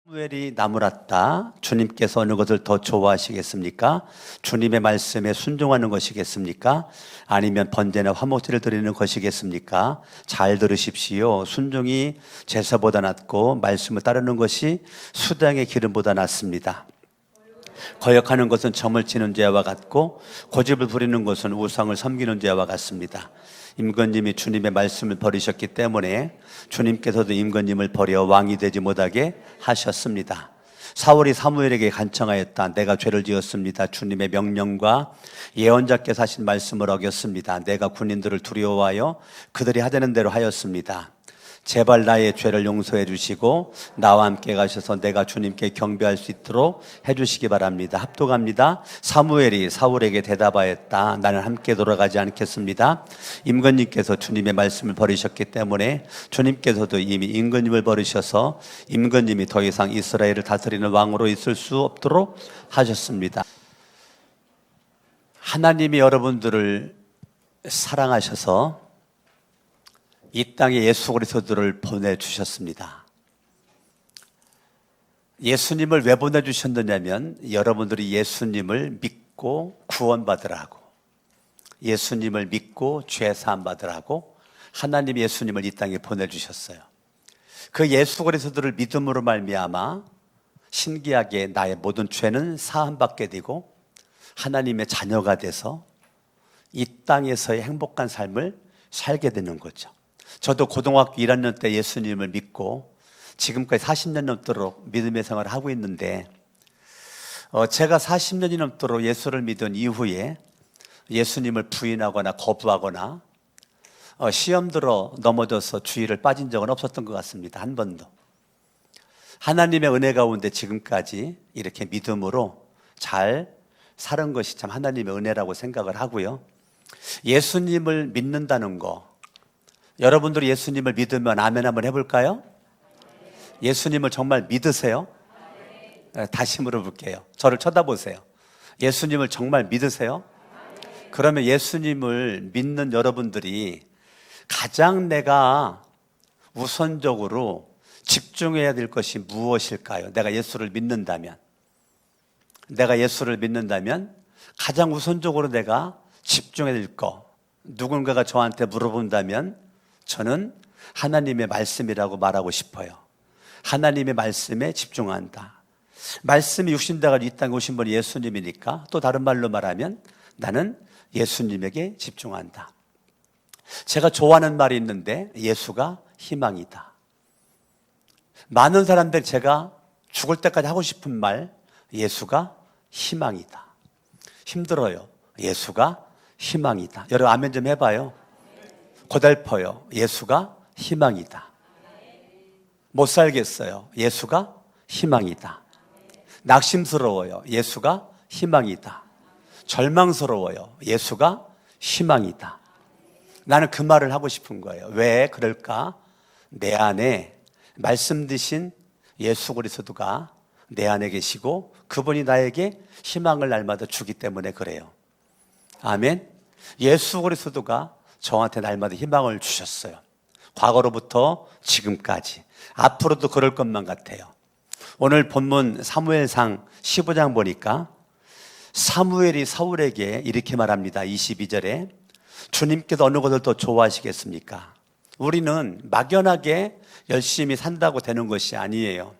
사무엘이 나무랐다. 주님께서 어느 것을 더 좋아하시겠습니까? 주님의 말씀에 순종하는 것이겠습니까? 아니면 번제나 화목제를 드리는 것이겠습니까? 잘 들으십시오. 순종이 제사보다 낫고 말씀을 따르는 것이 수당의 기름보다 낫습니다. 거역하는 것은 점을 치는 죄와 같고 고집을 부리는 것은 우상을 섬기는 죄와 같습니다. 임건님이 주님의 말씀을 버리셨기 때문에 주님께서도 임건님을 버려 왕이 되지 못하게 하셨습니다. 사울이 사무엘에게 간청하였다. 내가 죄를 지었습니다. 주님의 명령과 예언자께서 하신 말씀을 어겼습니다. 내가 군인들을 두려워하여 그들이 하자는 대로 하였습니다. 제발 나의 죄를 용서해 주시고 나와 함께 가셔서 내가 주님께 경배할 수 있도록 해주시기 바랍니다. 합독합니다. 사무엘이 사울에게 대답하였다. 나는 함께 돌아가지 않겠습니다. 임건님께서 주님의 말씀을 버리셨기 때문에 주님께서도 이미 임건님을 버리셔서 임건님이 더 이상 이스라엘을 다스리는 왕으로 있을 수 없도록 하셨습니다. 하나님이 여러분들을 사랑하셔서 이 땅에 예수 그리스도를 보내주셨습니다. 예수님을 왜 보내주셨느냐면 여러분들이 예수님을 믿고 구원받으라고, 예수님을 믿고 죄사함 받으라고 하나님이 예수님을 이 땅에 보내주셨어요. 그 예수 그리스도를 믿음으로 말미암아 신기하게 나의 모든 죄는 사함받게 되고 하나님의 자녀가 돼서 이 땅에서의 행복한 삶을 살게 되는 거죠. 저도 고등학교 1학년 때 예수님을 믿고 지금까지 40년 넘도록 믿음의 생활을 하고 있는데 제가 40년이 넘도록 예수를 믿은 이후에 예수님을 부인하거나 거부하거나 시험 들어 넘어져서 주의를 빠진 적은 없었던 것 같습니다. 한 번도. 하나님의 은혜 가운데 지금까지 이렇게 믿음으로 잘 사는 것이 참 하나님의 은혜라고 생각을 하고요. 예수님을 믿는다는 거, 여러분들이 예수님을 믿으면 아멘 한번 해볼까요? 예수님을 정말 믿으세요? 다시 물어볼게요. 저를 쳐다보세요. 예수님을 정말 믿으세요? 그러면 예수님을 믿는 여러분들이 가장 내가 우선적으로 집중해야 될 것이 무엇일까요? 내가 예수를 믿는다면 가장 우선적으로 내가 집중해야 될 거, 누군가가 저한테 물어본다면 저는 하나님의 말씀이라고 말하고 싶어요. 하나님의 말씀에 집중한다. 말씀이 육신돼가 이 땅에 오신 분이 예수님이니까 또 다른 말로 말하면 나는 예수님에게 집중한다. 제가 좋아하는 말이 있는데 예수가 희망이다. 많은 사람들 제가 죽을 때까지 하고 싶은 말, 예수가 희망이다. 힘들어요. 예수가 희망이다. 여러분 아멘 좀 해봐요. 고달퍼요. 예수가 희망이다. 못 살겠어요. 예수가 희망이다. 낙심스러워요. 예수가 희망이다. 절망스러워요. 예수가 희망이다. 나는 그 말을 하고 싶은 거예요. 왜 그럴까? 내 안에 말씀 드신 예수 그리스도가 내 안에 계시고 그분이 나에게 희망을 날마다 주기 때문에 그래요. 아멘. 예수 그리스도가 저한테 날마다 희망을 주셨어요. 과거로부터 지금까지, 앞으로도 그럴 것만 같아요. 오늘 본문 사무엘상 15장 보니까 사무엘이 사울에게 이렇게 말합니다. 22절에 주님께서 어느 것을 더 좋아하시겠습니까? 우리는 막연하게 열심히 산다고 되는 것이 아니에요.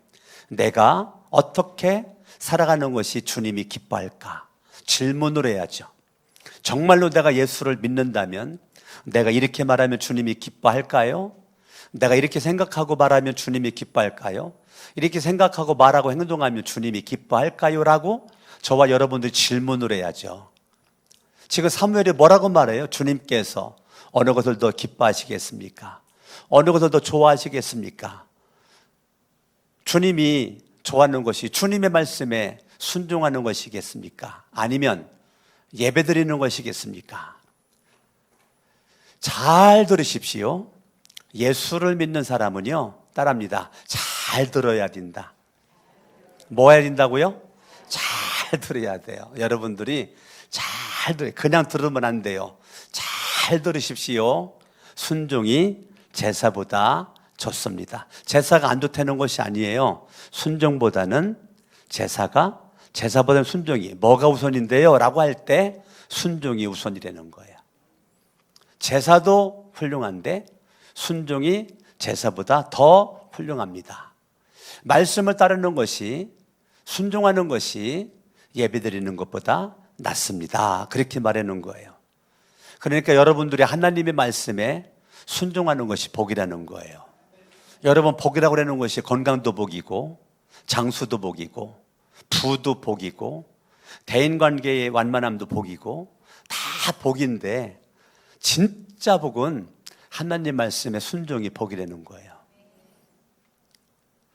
내가 어떻게 살아가는 것이 주님이 기뻐할까? 질문을 해야죠. 정말로 내가 예수를 믿는다면 내가 이렇게 말하면 주님이 기뻐할까요? 내가 이렇게 생각하고 말하면 주님이 기뻐할까요? 이렇게 생각하고 말하고 행동하면 주님이 기뻐할까요? 라고 저와 여러분들이 질문을 해야죠. 지금 사무엘이 뭐라고 말해요? 주님께서 어느 것을 더 기뻐하시겠습니까? 어느 것을 더 좋아하시겠습니까? 주님이 좋아하는 것이 주님의 말씀에 순종하는 것이겠습니까? 아니면 예배드리는 것이겠습니까? 잘 들으십시오. 예수를 믿는 사람은요, 따라합니다. 잘 들어야 된다. 뭐 해야 된다고요? 잘 들어야 돼요. 여러분들이 잘 들어요. 그냥 들으면 안 돼요. 잘 들으십시오. 순종이 제사보다 좋습니다. 제사가 안 좋다는 것이 아니에요. 순종보다는 제사보다는 순종이 뭐가 우선인데요? 라고 할 때 순종이 우선이라는 거예요. 제사도 훌륭한데 순종이 제사보다 더 훌륭합니다. 말씀을 따르는 것이, 순종하는 것이 예배드리는 것보다 낫습니다. 그렇게 말하는 거예요. 그러니까 여러분들이 하나님의 말씀에 순종하는 것이 복이라는 거예요. 여러분, 복이라고 하는 것이 건강도 복이고 장수도 복이고 부도 복이고 대인관계의 완만함도 복이고 다 복인데, 진짜 복은 하나님 말씀의 순종이 복이라는 거예요.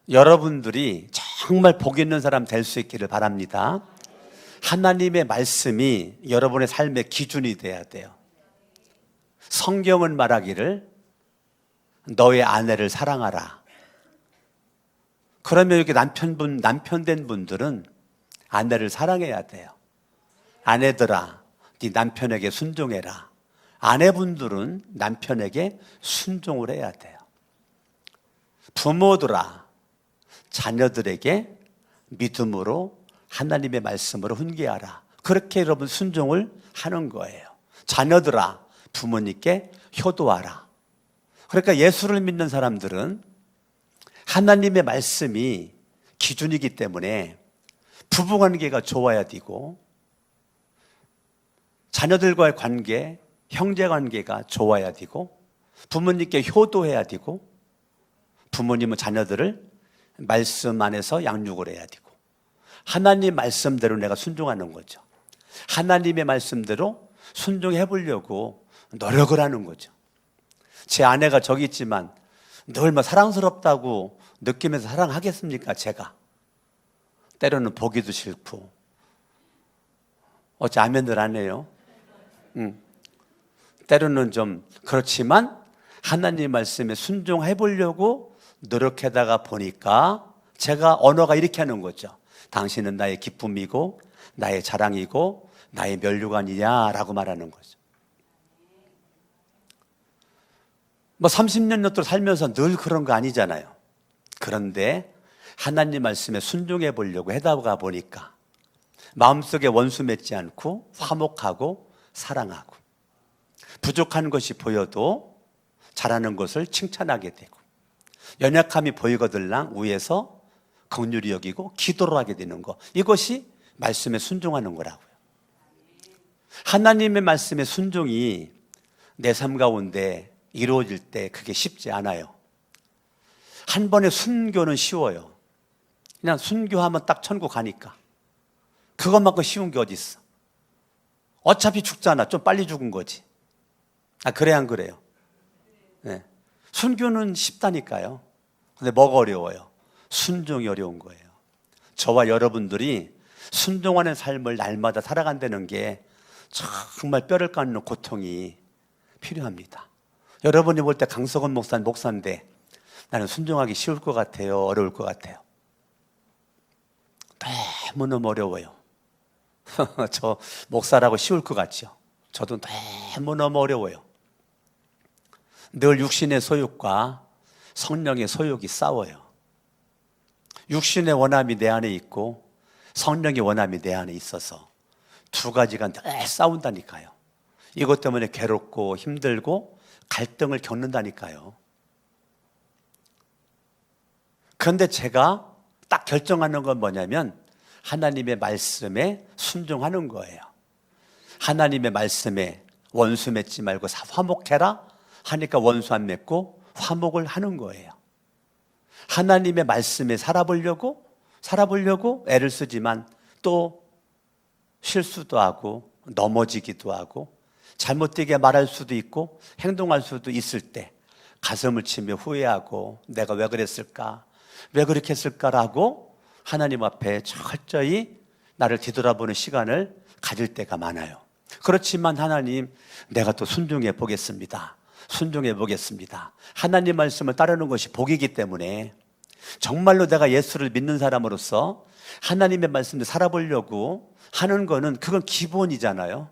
여러분들이 정말 복 있는 사람 될 수 있기를 바랍니다. 하나님의 말씀이 여러분의 삶의 기준이 돼야 돼요. 성경은 말하기를 너의 아내를 사랑하라. 그러면 이렇게 남편 된 분들은 아내를 사랑해야 돼요. 아내들아, 네 남편에게 순종해라. 아내분들은 남편에게 순종을 해야 돼요. 부모들아, 자녀들에게 믿음으로 하나님의 말씀으로 훈계하라. 그렇게 여러분 순종을 하는 거예요. 자녀들아, 부모님께 효도하라. 그러니까 예수를 믿는 사람들은 하나님의 말씀이 기준이기 때문에 부부관계가 좋아야 되고, 자녀들과의 관계, 형제관계가 좋아야 되고, 부모님께 효도해야 되고, 부모님은 자녀들을 말씀 안에서 양육을 해야 되고, 하나님 말씀대로 내가 순종하는 거죠. 하나님의 말씀대로 순종해 보려고 노력을 하는 거죠. 제 아내가 저기 있지만 늘 사랑스럽다고 느끼면서 사랑하겠습니까? 제가 때로는 보기도 싫고, 어째 아멘들 안 해요? 때로는 좀 그렇지만 하나님 말씀에 순종해 보려고 노력하다가 보니까 제가 언어가 이렇게 하는 거죠. 당신은 나의 기쁨이고 나의 자랑이고 나의 면류관이냐 라고 말하는 거죠. 30년 정도 살면서 늘 그런 거 아니잖아요. 그런데 하나님 말씀에 순종해 보려고 하다가 보니까 마음속에 원수 맺지 않고 화목하고 사랑하고, 부족한 것이 보여도 잘하는 것을 칭찬하게 되고, 연약함이 보이거들랑 위에서 긍휼히 여기고 기도를 하게 되는 거, 이것이 말씀에 순종하는 거라고요. 하나님의 말씀에 순종이 내 삶 가운데 이루어질 때 그게 쉽지 않아요. 한 번에 순교는 쉬워요. 그냥 순교하면 딱 천국 가니까. 그것만큼 쉬운 게 어디 있어. 어차피 죽잖아. 좀 빨리 죽은 거지. 그래 안 그래요? 네. 순교는 쉽다니까요. 근데 뭐가 어려워요? 순종이 어려운 거예요. 저와 여러분들이 순종하는 삶을 날마다 살아간다는 게 정말 뼈를 깎는 고통이 필요합니다. 여러분이 볼 때 강석원 목사는 목사인데 나는 순종하기 쉬울 것 같아요? 어려울 것 같아요? 너무너무 어려워요. 저 목사라고 쉬울 것 같죠? 저도 너무너무 어려워요. 늘 육신의 소욕과 성령의 소욕이 싸워요. 육신의 원함이 내 안에 있고 성령의 원함이 내 안에 있어서 두 가지가 늘 싸운다니까요. 이것 때문에 괴롭고 힘들고 갈등을 겪는다니까요. 그런데 제가 딱 결정하는 건 뭐냐면 하나님의 말씀에 순종하는 거예요. 하나님의 말씀에 원수 맺지 말고 화목해라 하니까 원수 안 맺고 화목을 하는 거예요. 하나님의 말씀에 살아보려고 애를 쓰지만 또 실수도 하고 넘어지기도 하고 잘못되게 말할 수도 있고 행동할 수도 있을 때 가슴을 치며 후회하고 내가 왜 그랬을까? 왜 그렇게 했을까라고 하나님 앞에 철저히 나를 뒤돌아보는 시간을 가질 때가 많아요. 그렇지만 하나님, 내가 또 순종해 보겠습니다. 순종해 보겠습니다. 하나님 말씀을 따르는 것이 복이기 때문에 정말로 내가 예수를 믿는 사람으로서 하나님의 말씀을 살아보려고 하는 거는 그건 기본이잖아요.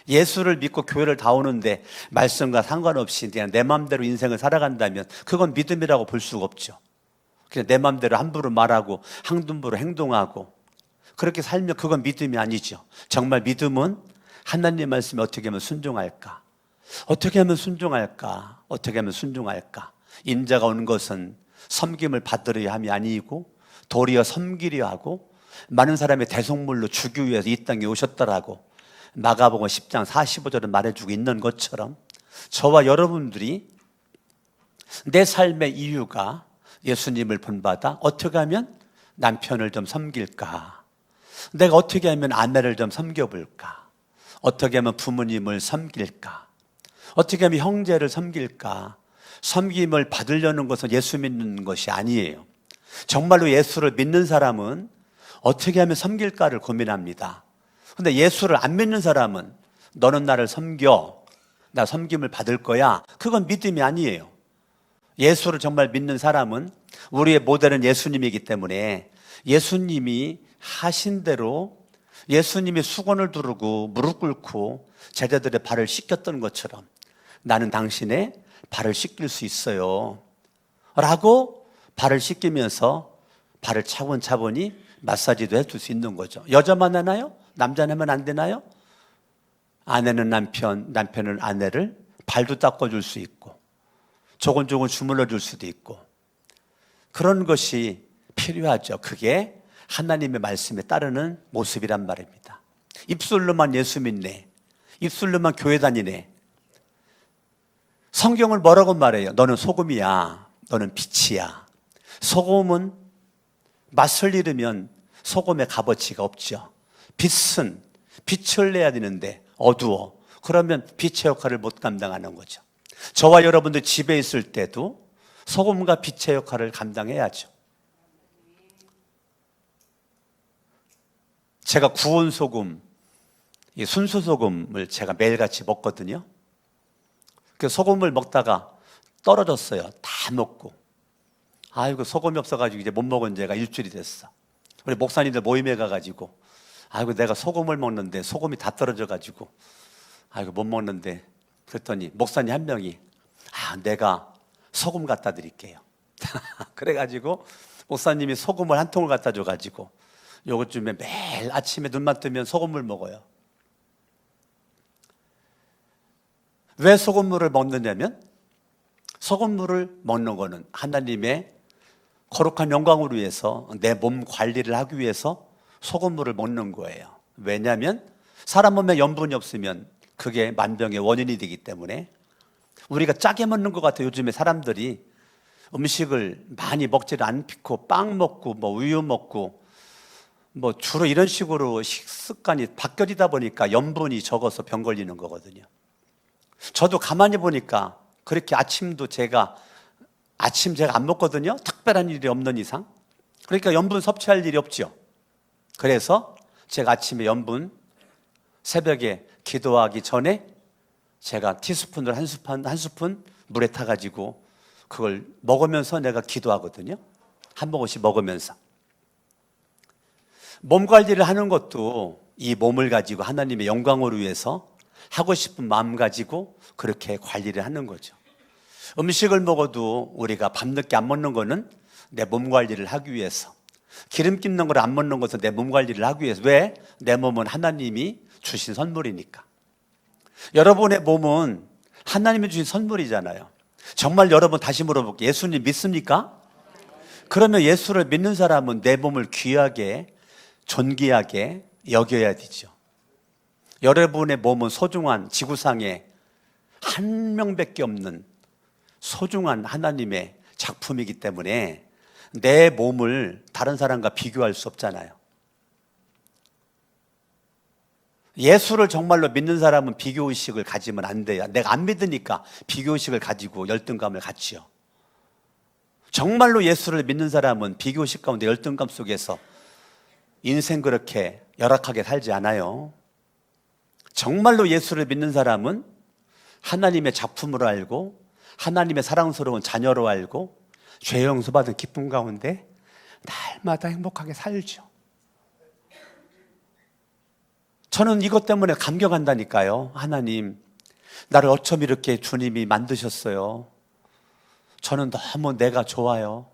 예수를 믿고 교회를 다 오는데 말씀과 상관없이 그냥 내 마음대로 인생을 살아간다면 그건 믿음이라고 볼 수가 없죠. 그냥 내 마음대로 함부로 말하고 함부로 행동하고 그렇게 살면 그건 믿음이 아니죠. 정말 믿음은 하나님 말씀에 어떻게 하면 순종할까? 어떻게 하면 순종할까? 어떻게 하면 순종할까? 인자가 온 것은 섬김을 받으려 함이 아니고 도리어 섬기려 하고 많은 사람의 대속물로 주기 위해서 이 땅에 오셨더라고 마가복음 10장 45절은 말해주고 있는 것처럼 저와 여러분들이 내 삶의 이유가 예수님을 본받아 어떻게 하면 남편을 좀 섬길까? 내가 어떻게 하면 아내를 좀 섬겨볼까? 어떻게 하면 부모님을 섬길까? 어떻게 하면 형제를 섬길까? 섬김을 받으려는 것은 예수 믿는 것이 아니에요. 정말로 예수를 믿는 사람은 어떻게 하면 섬길까를 고민합니다. 근데 예수를 안 믿는 사람은 너는 나를 섬겨, 나 섬김을 받을 거야. 그건 믿음이 아니에요. 예수를 정말 믿는 사람은 우리의 모델은 예수님이기 때문에 예수님이 하신 대로 예수님이 수건을 두르고 무릎 꿇고 제자들의 발을 씻겼던 것처럼 나는 당신의 발을 씻길 수 있어요 라고 발을 씻기면서 발을 차분차분히 마사지도 해줄 수 있는 거죠. 여자만 하나요? 남자는 하면 안 되나요? 아내는 남편, 남편은 아내를 발도 닦아줄 수 있고 조곤조곤 주물러 줄 수도 있고 그런 것이 필요하죠. 그게 하나님의 말씀에 따르는 모습이란 말입니다. 입술로만 예수 믿네, 입술로만 교회 다니네. 성경을 뭐라고 말해요? 너는 소금이야, 너는 빛이야. 소금은 맛을 잃으면 소금의 값어치가 없죠. 빛은 빛을 내야 되는데 어두워. 그러면 빛의 역할을 못 감당하는 거죠. 저와 여러분들 집에 있을 때도 소금과 빛의 역할을 감당해야죠. 제가 구운 소금, 이 순수 소금을 제가 매일같이 먹거든요. 그 소금을 먹다가 떨어졌어요. 다 먹고. 아이고 소금이 없어가지고 이제 못 먹은 지가 일주일이 됐어. 우리 목사님들 모임에 가가지고 아이고 내가 소금을 먹는데 소금이 다 떨어져가지고 아이고 못 먹는데 그랬더니 목사님 한 명이 내가 소금 갖다 드릴게요. 그래가지고 목사님이 소금을 한 통을 갖다 줘가지고 요것쯤에 매일 아침에 눈만 뜨면 소금물 먹어요. 왜 소금물을 먹느냐면 소금물을 먹는 거는 하나님의 거룩한 영광을 위해서 내 몸 관리를 하기 위해서 소금물을 먹는 거예요. 왜냐하면 사람 몸에 염분이 없으면 그게 만병의 원인이 되기 때문에 우리가 짜게 먹는 것 같아요. 요즘에 사람들이 음식을 많이 먹지를 않고 빵 먹고 뭐 우유 먹고 뭐 주로 이런 식으로 식습관이 바뀌어지다 보니까 염분이 적어서 병 걸리는 거거든요. 저도 가만히 보니까 그렇게 아침도 제가 안 먹거든요. 특별한 일이 없는 이상. 그러니까 염분 섭취할 일이 없죠. 그래서 제가 아침에 염분 새벽에 기도하기 전에 제가 티스푼으로 한 스푼 물에 타가지고 그걸 먹으면서 내가 기도하거든요. 한 모금씩 먹으면서. 몸 관리를 하는 것도 이 몸을 가지고 하나님의 영광을 위해서 하고 싶은 마음 가지고 그렇게 관리를 하는 거죠. 음식을 먹어도 우리가 밤늦게 안 먹는 거는 내 몸 관리를 하기 위해서, 기름기 있는 걸 안 먹는 것은 내 몸 관리를 하기 위해서. 왜? 내 몸은 하나님이 주신 선물이니까. 여러분의 몸은 하나님이 주신 선물이잖아요. 정말 여러분 다시 물어볼게요. 예수님 믿습니까? 그러면 예수를 믿는 사람은 내 몸을 귀하게 존귀하게 여겨야 되죠. 여러분의 몸은 소중한 지구상에 한 명밖에 없는 소중한 하나님의 작품이기 때문에 내 몸을 다른 사람과 비교할 수 없잖아요. 예수를 정말로 믿는 사람은 비교의식을 가지면 안 돼요. 내가 안 믿으니까 비교의식을 가지고 열등감을 갖지요. 정말로 예수를 믿는 사람은 비교의식 가운데 열등감 속에서 인생 그렇게 열악하게 살지 않아요. 정말로 예수를 믿는 사람은 하나님의 작품으로 알고 하나님의 사랑스러운 자녀로 알고 죄 용서받은 기쁨 가운데 날마다 행복하게 살죠. 저는 이것 때문에 감격한다니까요. 하나님, 나를 어쩜 이렇게 주님이 만드셨어요? 저는 너무 내가 좋아요.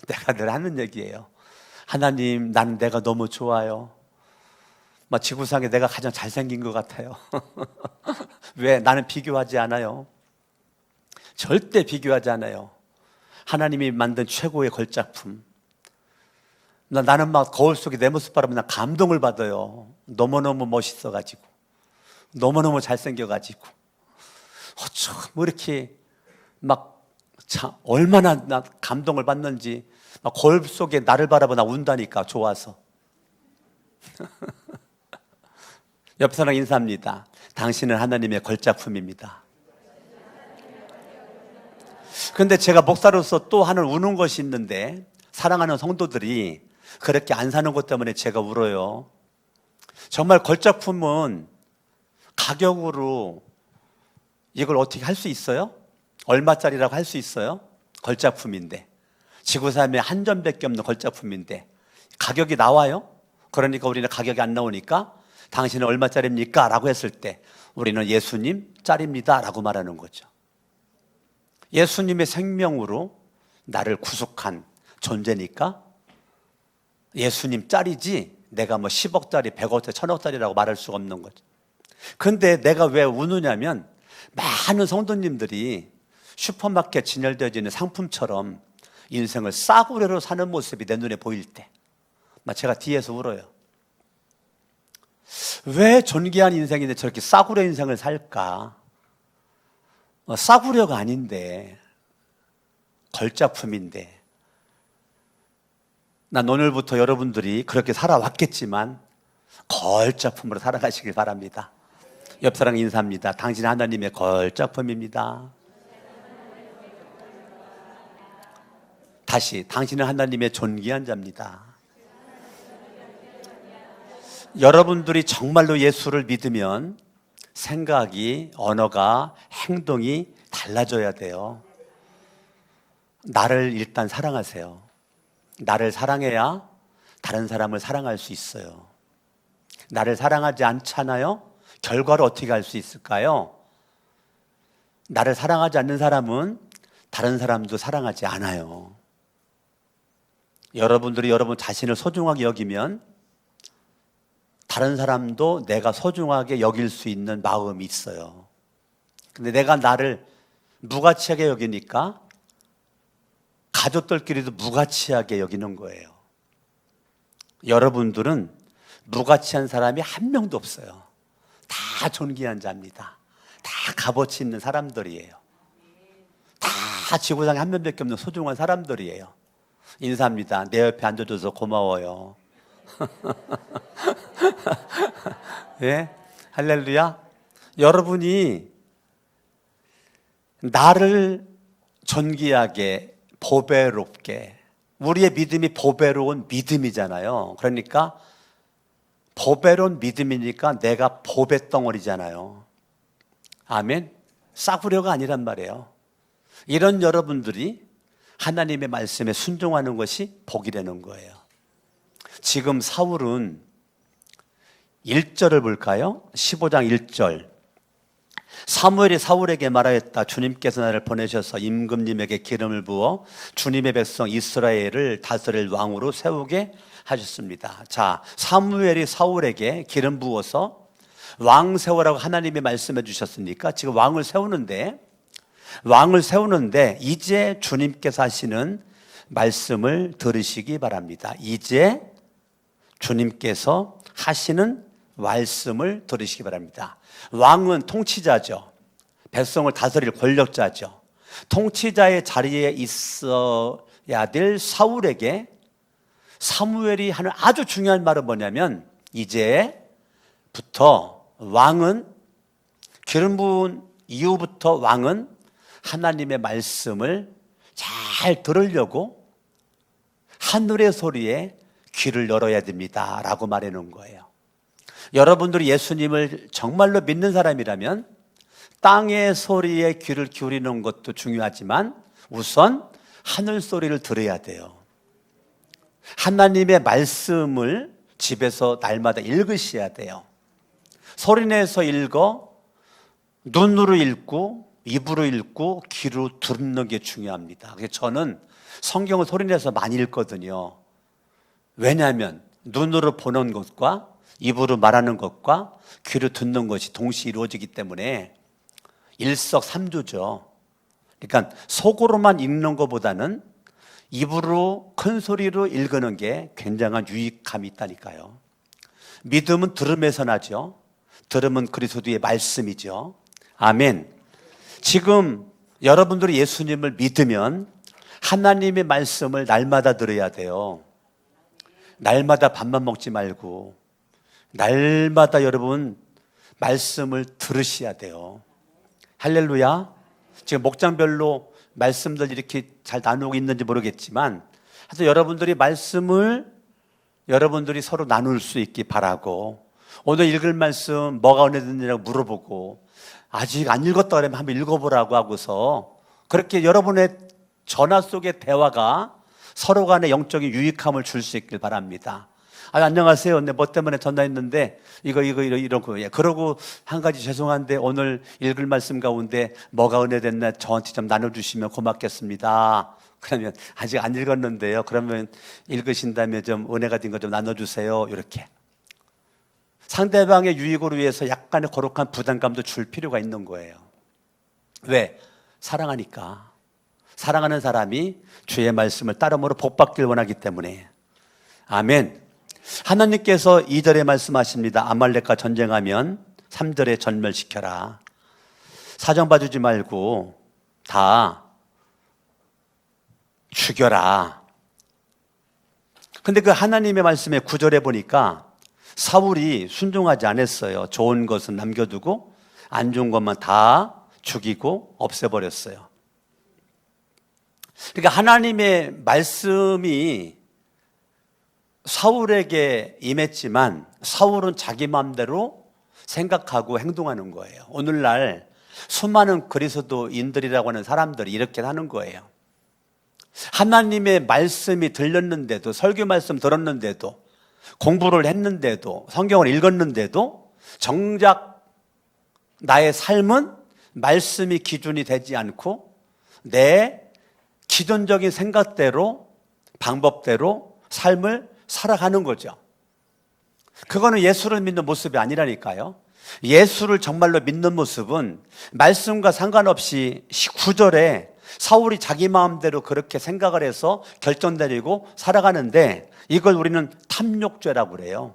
내가 늘 하는 얘기예요. 하나님, 나는 내가 너무 좋아요. 지구상에 내가 가장 잘생긴 것 같아요. 왜? 나는 비교하지 않아요. 절대 비교하지 않아요. 하나님이 만든 최고의 걸작품. 나는 막 거울 속에 내 모습 바라보면 감동을 받아요. 너무너무 멋있어가지고, 너무너무 잘생겨가지고, 어쩜 이렇게 얼마나 나 감동을 받는지, 거울 속에 나를 바라보나 운다니까, 좋아서. 옆 사람 인사합니다. 당신은 하나님의 걸작품입니다. 그런데 제가 목사로서 또 하나 우는 것이 있는데, 사랑하는 성도들이 그렇게 안 사는 것 때문에 제가 울어요. 정말 걸작품은 가격으로 이걸 어떻게 할 수 있어요? 얼마짜리라고 할 수 있어요? 걸작품인데, 지구상에 한 점밖에 없는 걸작품인데 가격이 나와요? 그러니까 우리는 가격이 안 나오니까 당신은 얼마짜리입니까? 라고 했을 때 우리는 예수님 짤입니다 라고 말하는 거죠. 예수님의 생명으로 나를 구속한 존재니까 예수님 짤이지 내가 10억짜리, 100억짜리, 1000억짜리라고 말할 수가 없는 거죠. 근데 내가 왜 우느냐면, 많은 성도님들이 슈퍼마켓 진열되어져 있는 상품처럼 인생을 싸구려로 사는 모습이 내 눈에 보일 때 제가 뒤에서 울어요. 왜 존귀한 인생인데 저렇게 싸구려 인생을 살까? 싸구려가 아닌데, 걸작품인데. 난 오늘부터 여러분들이 그렇게 살아왔겠지만 걸작품으로 살아가시길 바랍니다. 옆 사람 인사합니다. 당신은 하나님의 걸작품입니다. 다시, 당신은 하나님의 존귀한 자입니다. 여러분들이 정말로 예수를 믿으면 생각이, 언어가, 행동이 달라져야 돼요. 나를 일단 사랑하세요. 나를 사랑해야 다른 사람을 사랑할 수 있어요. 나를 사랑하지 않잖아요? 결과를 어떻게 할 수 있을까요? 나를 사랑하지 않는 사람은 다른 사람도 사랑하지 않아요. 여러분들이 여러분 자신을 소중하게 여기면 다른 사람도 내가 소중하게 여길 수 있는 마음이 있어요. 근데 내가 나를 무가치하게 여기니까 가족들끼리도 무가치하게 여기는 거예요. 여러분들은 무가치한 사람이 한 명도 없어요. 다 존귀한 자입니다. 다 값어치 있는 사람들이에요. 다 지구상에 한 명밖에 없는 소중한 사람들이에요. 인사합니다. 내 옆에 앉아줘서 고마워요. 예? 할렐루야. 여러분이 나를 존귀하게, 보배롭게, 우리의 믿음이 보배로운 믿음이잖아요. 그러니까 보배로운 믿음이니까 내가 보배 덩어리잖아요. 아멘. 싸구려가 아니란 말이에요. 이런 여러분들이 하나님의 말씀에 순종하는 것이 복이라는 거예요. 지금 사울은 1절을 볼까요? 15장 1절. 사무엘이 사울에게 말하였다. 주님께서 나를 보내셔서 임금님에게 기름을 부어 주님의 백성 이스라엘을 다스릴 왕으로 세우게 하셨습니다. 자, 사무엘이 사울에게 기름 부어서 왕 세우라고 하나님이 말씀해 주셨으니까 지금 왕을 세우는데 이제 주님께서 하시는 말씀을 들으시기 바랍니다. 이제 주님께서 하시는 말씀을 들으시기 바랍니다. 왕은 통치자죠. 백성을 다스릴 권력자죠. 통치자의 자리에 있어야 될 사울에게 사무엘이 하는 아주 중요한 말은 뭐냐면, 이제부터 왕은, 기름 부은 이후부터 왕은 하나님의 말씀을 잘 들으려고 하늘의 소리에 귀를 열어야 됩니다 라고 말해 놓은 거예요. 여러분들이 예수님을 정말로 믿는 사람이라면 땅의 소리에 귀를 기울이는 것도 중요하지만 우선 하늘 소리를 들어야 돼요. 하나님의 말씀을 집에서 날마다 읽으셔야 돼요. 소리내서 읽어, 눈으로 읽고, 입으로 읽고, 귀로 듣는 게 중요합니다. 그래서 저는 성경을 소리내서 많이 읽거든요. 왜냐하면 눈으로 보는 것과 입으로 말하는 것과 귀로 듣는 것이 동시에 이루어지기 때문에 일석삼조죠. 그러니까 속으로만 읽는 것보다는 입으로 큰 소리로 읽는 게 굉장한 유익함이 있다니까요. 믿음은 들음에서 나죠. 들음은 그리스도의 말씀이죠. 아멘. 지금 여러분들이 예수님을 믿으면 하나님의 말씀을 날마다 들어야 돼요. 날마다 밥만 먹지 말고 날마다 여러분 말씀을 들으셔야 돼요. 할렐루야. 지금 목장별로 말씀들 이렇게 잘 나누고 있는지 모르겠지만 하여튼 여러분들이 말씀을 여러분들이 서로 나눌 수 있기 바라고, 오늘 읽을 말씀 뭐가 은혜 됐느냐고 물어보고 아직 안 읽었다 그러면 한번 읽어보라고 하고서 그렇게 여러분의 전화 속의 대화가 서로 간의 영적인 유익함을 줄 수 있길 바랍니다. 안녕하세요. 네, 뭐 때문에 전화했는데 이런 거. 예. 그러고 한 가지 죄송한데 오늘 읽을 말씀 가운데 뭐가 은혜 됐나 저한테 좀 나눠주시면 고맙겠습니다. 그러면 아직 안 읽었는데요. 그러면 읽으신다면 좀 은혜가 된 거 좀 나눠주세요. 이렇게. 상대방의 유익을 위해서 약간의 거룩한 부담감도 줄 필요가 있는 거예요. 왜? 사랑하니까. 사랑하는 사람이 주의 말씀을 따름으로 복받길 원하기 때문에. 아멘. 하나님께서 2절에 말씀하십니다. 아말렉과 전쟁하면 3절에 전멸시켜라. 사정 봐주지 말고 다 죽여라. 근데 그 하나님의 말씀의 9절에 보니까 사울이 순종하지 않았어요. 좋은 것은 남겨두고 안 좋은 것만 다 죽이고 없애버렸어요. 그러니까 하나님의 말씀이 사울에게 임했지만 사울은 자기 마음대로 생각하고 행동하는 거예요. 오늘날 수많은 그리스도인들이라고 하는 사람들이 이렇게 하는 거예요. 하나님의 말씀이 들렸는데도, 설교 말씀 들었는데도, 공부를 했는데도, 성경을 읽었는데도 정작 나의 삶은 말씀이 기준이 되지 않고 내 기존적인 생각대로, 방법대로 삶을 살아가는 거죠. 그거는 예수를 믿는 모습이 아니라니까요. 예수를 정말로 믿는 모습은 말씀과 상관없이 9절에 사울이 자기 마음대로 그렇게 생각을 해서 결정 내리고 살아가는데 이걸 우리는 탐욕죄라고 그래요.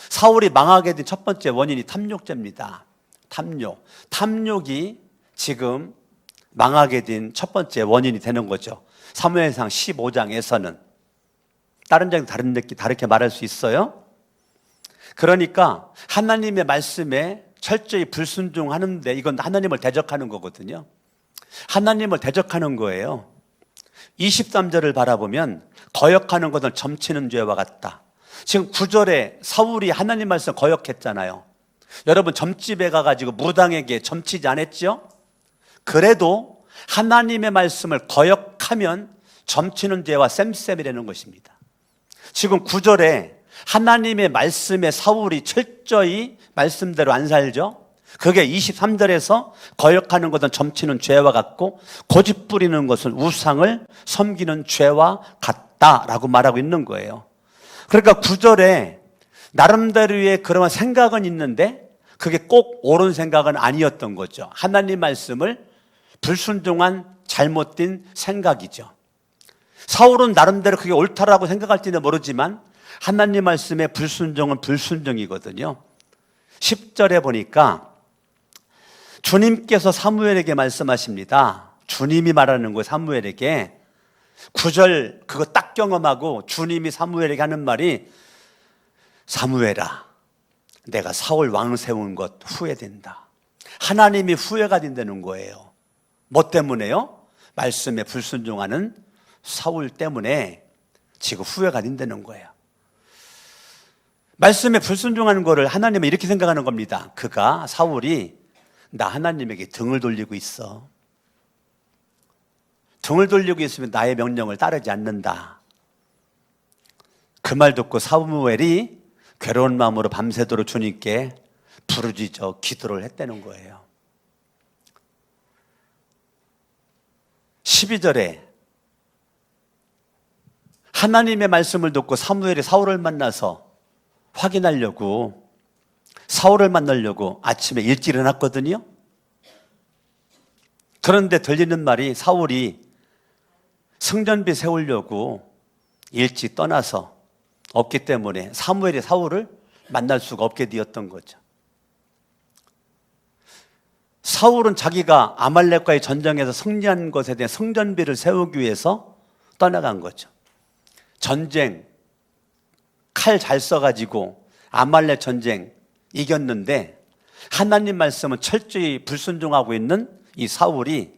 사울이 망하게 된 첫 번째 원인이 탐욕죄입니다. 탐욕이 지금 망하게 된 첫 번째 원인이 되는 거죠. 사무엘상 15장에서는 다른 장 다르게 말할 수 있어요. 그러니까 하나님의 말씀에 철저히 불순종하는데 이건 하나님을 대적하는 거거든요. 하나님을 대적하는 거예요. 23절을 바라보면 거역하는 것은 점치는 죄와 같다. 지금 9절에 사울이 하나님 말씀 거역했잖아요. 여러분 점집에 가가지고 무당에게 점치지 않았죠? 그래도 하나님의 말씀을 거역하면 점치는 죄와 쌤쌤이라는 것입니다. 지금 9절에 하나님의 말씀에 사울이 철저히 말씀대로 안 살죠? 그게 23절에서 거역하는 것은 점치는 죄와 같고 고집 부리는 것은 우상을 섬기는 죄와 같다라고 말하고 있는 거예요. 그러니까 9절에 나름대로의 그런 생각은 있는데 그게 꼭 옳은 생각은 아니었던 거죠. 하나님 말씀을 불순종한 잘못된 생각이죠. 사울은 나름대로 그게 옳다라고 생각할지는 모르지만 하나님 말씀의 불순종은 불순종이거든요. 10절에 보니까 주님께서 사무엘에게 말씀하십니다. 주님이 말하는 거예요. 사무엘에게. 9절 그거 딱 경험하고 주님이 사무엘에게 하는 말이 사무엘아 내가 사울 왕 세운 것 후회된다. 하나님이 후회가 된다는 거예요. 뭐 때문에요? 말씀에 불순종하는 사울 때문에 지금 후회가 된다는 거예요. 말씀에 불순종하는 거를 하나님은 이렇게 생각하는 겁니다. 사울이 나 하나님에게 등을 돌리고 있어. 등을 돌리고 있으면 나의 명령을 따르지 않는다. 그 말 듣고 사무엘이 괴로운 마음으로 밤새도록 주님께 부르짖어 기도를 했다는 거예요. 12절에 하나님의 말씀을 듣고 사무엘이 사울을 만나서 확인하려고, 사울을 만나려고 아침에 일찍 일어났거든요. 그런데 들리는 말이 사울이 성전비 세우려고 일찍 떠나서 없기 때문에 사무엘이 사울을 만날 수가 없게 되었던 거죠. 사울은 자기가 아말렉과의 전쟁에서 승리한 것에 대한 성전비를 세우기 위해서 떠나간 거죠. 전쟁, 칼 잘 써가지고 아말렉 전쟁 이겼는데 하나님 말씀은 철저히 불순종하고 있는 이 사울이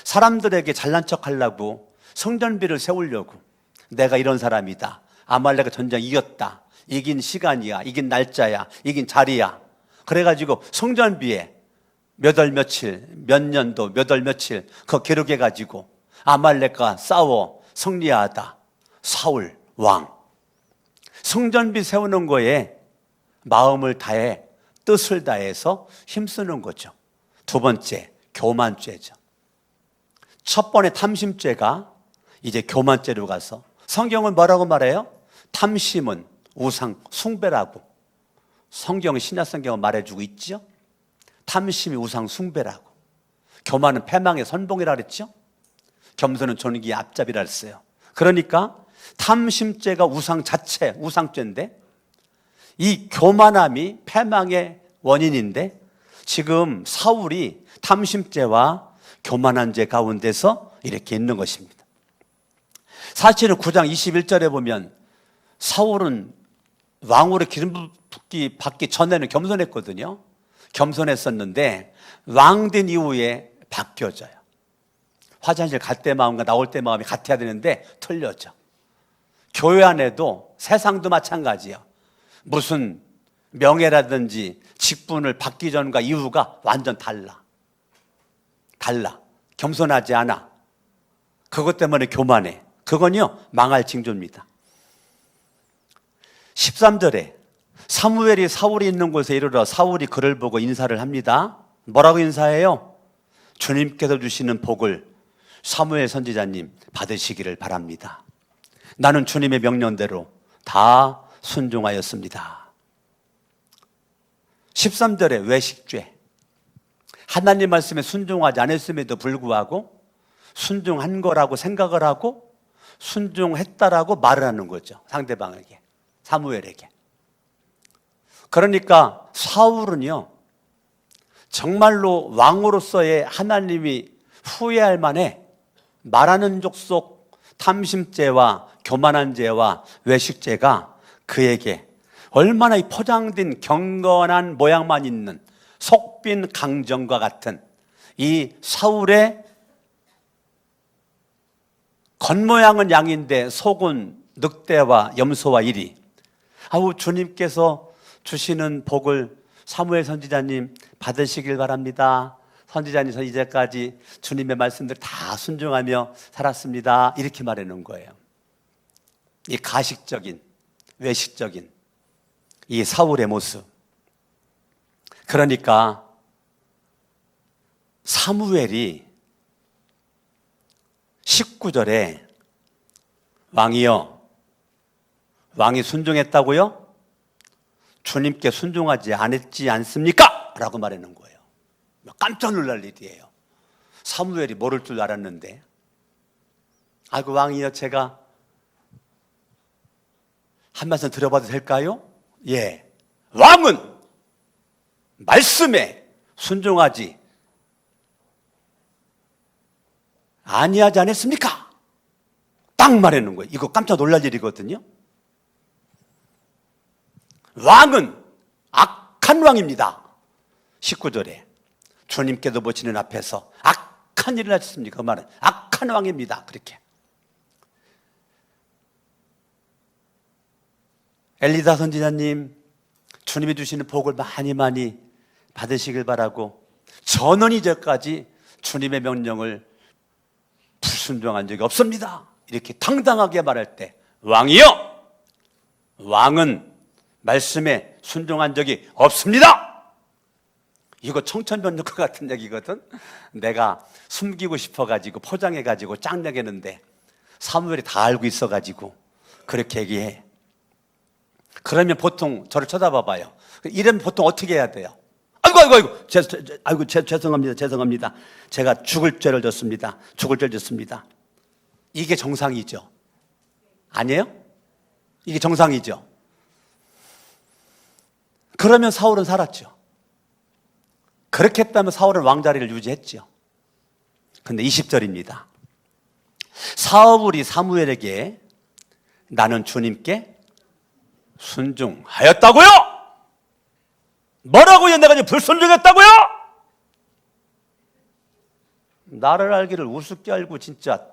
사람들에게 잘난 척하려고 성전비를 세우려고, 내가 이런 사람이다, 아말렉 전쟁 이겼다, 이긴 시간이야, 이긴 날짜야, 이긴 자리야, 그래가지고 성전비에 몇 월 며칠, 몇 년도 몇 월 며칠 그거 기록해가지고 아말렉과 싸워 승리하다 사울 왕, 성전비 세우는 거에 마음을 다해 뜻을 다해서 힘쓰는 거죠. 두 번째, 교만죄죠. 첫 번째 탐심죄가 이제 교만죄로 가서, 성경은 뭐라고 말해요? 탐심은 우상 숭배라고 성경, 신약성경은 말해주고 있죠. 탐심이 우상 숭배라고. 교만은 패망의 선봉이라 그랬죠. 겸손은 존귀의 앞잡이라 그랬어요. 그러니까 탐심죄가 우상 자체, 우상죄인데 이 교만함이 패망의 원인인데, 지금 사울이 탐심죄와 교만한 죄 가운데서 이렇게 있는 것입니다. 사실은 9장 21절에 보면 사울은 왕으로 기름 붓기 받기 전에는 겸손했거든요. 겸손했었는데 왕 된 이후에 바뀌어져요. 화장실 갈 때 마음과 나올 때 마음이 같아야 되는데 틀려져. 교회 안에도 세상도 마찬가지예요. 무슨 명예라든지 직분을 받기 전과 이후가 완전 달라. 겸손하지 않아. 그것 때문에 교만해. 그건요, 망할 징조입니다. 13절에 사무엘이 사울이 있는 곳에 이르러 사울이 그를 보고 인사를 합니다. 뭐라고 인사해요? 주님께서 주시는 복을 사무엘 선지자님 받으시기를 바랍니다. 나는 주님의 명령대로 다 순종하였습니다. 13절에 외식죄. 하나님 말씀에 순종하지 않았음에도 불구하고 순종한 거라고 생각을 하고 순종했다라고 말을 하는 거죠. 상대방에게, 사무엘에게. 그러니까 사울은요, 정말로 왕으로서의 하나님이 후회할 만해 말하는 족속 탐심죄와 교만한 죄와 외식죄가 그에게 얼마나 이 포장된 경건한 모양만 있는 속빈 강정과 같은 이 사울의 겉모양은 양인데 속은 늑대와 염소와 이리, 아우 주님께서 주시는 복을 사무엘 선지자님 받으시길 바랍니다. 선지자님 이제까지 주님의 말씀들 다 순종하며 살았습니다. 이렇게 말해놓은 거예요. 이 가식적인, 외식적인 이 사울의 모습. 그러니까 사무엘이 19절에 왕이요, 왕이 순종했다고요? 주님께 순종하지 않았지 않습니까? 라고 말하는 거예요. 깜짝 놀랄 일이에요. 사무엘이 모를 줄 알았는데, 아이고 왕이요, 제가 한 말씀 드려봐도 될까요? 예, 왕은 말씀에 순종하지 아니하지 않았습니까? 딱 말하는 거예요. 이거 깜짝 놀랄 일이거든요. 왕은 악한 왕입니다. 19절에 주님께도 보시는 앞에서 악한 일을 하셨습니까? 그 말은 악한 왕입니다. 그렇게. 엘리사 선지자님, 주님이 주시는 복을 많이 받으시길 바라고, 저는 이제까지 주님의 명령을 불순종한 적이 없습니다. 이렇게 당당하게 말할 때, 왕이요, 왕은 말씀에 순종한 적이 없습니다. 이거 청천벽력 같은 얘기거든. 내가 숨기고 싶어가지고 포장해가지고 짱 내겠는데 사무엘이 다 알고 있어가지고 그렇게 얘기해. 그러면 보통 저를 쳐다봐봐요. 이러면 보통 어떻게 해야 돼요? 아이고, 죄송합니다. 제가 죽을 죄를 졌습니다. 죽을 죄를 졌습니다. 이게 정상이죠. 아니에요? 이게 정상이죠. 그러면 사울은 살았죠. 그렇게 했다면 사울은 왕자리를 유지했죠. 근데 20절입니다. 사울이 사무엘에게 나는 주님께 순종하였다고요? 뭐라고요? 내가 이제 불순종했다고요? 나를 알기를 우습게 알고 진짜